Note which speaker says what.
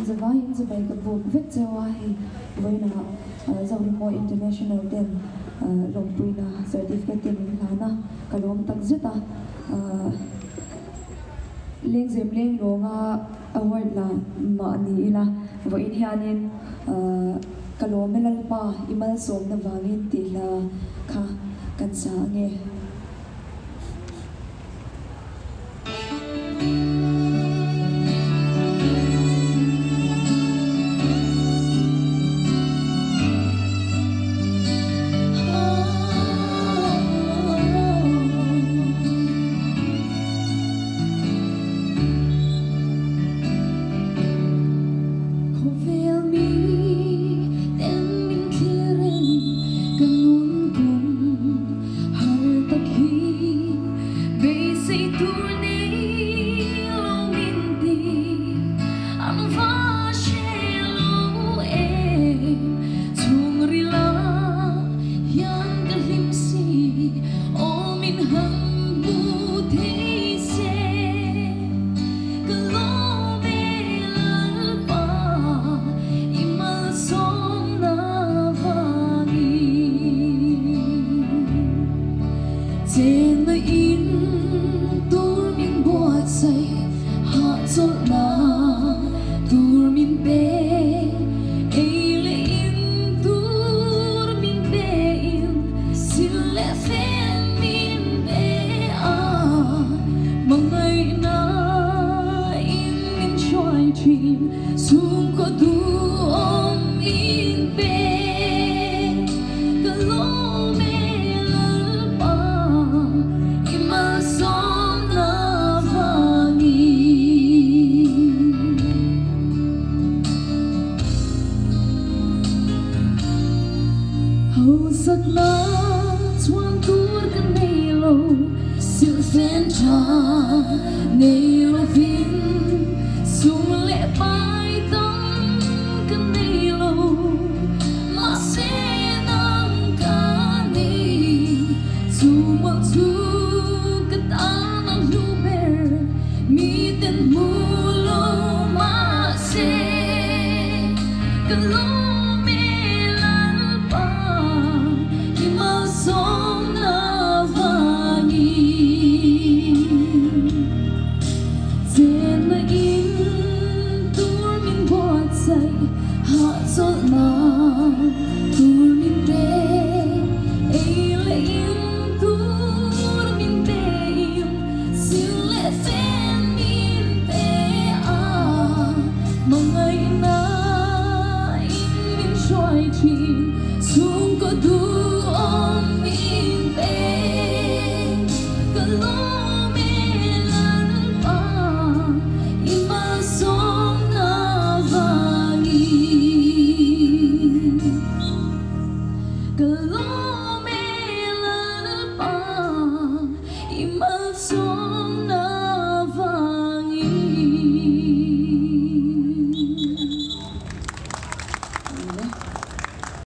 Speaker 1: Zavai in Zabai ka book vet zawahi voina Zawimo International ten lompuina certificate ten lana kalom takzita leng zem leng longa award la ma ni ila voin hianin kalom melalpa imal som na wangin tila kha kansa nge
Speaker 2: Hãy subscribe cho kênh Ghiền Mì Gõ để không bỏ lỡ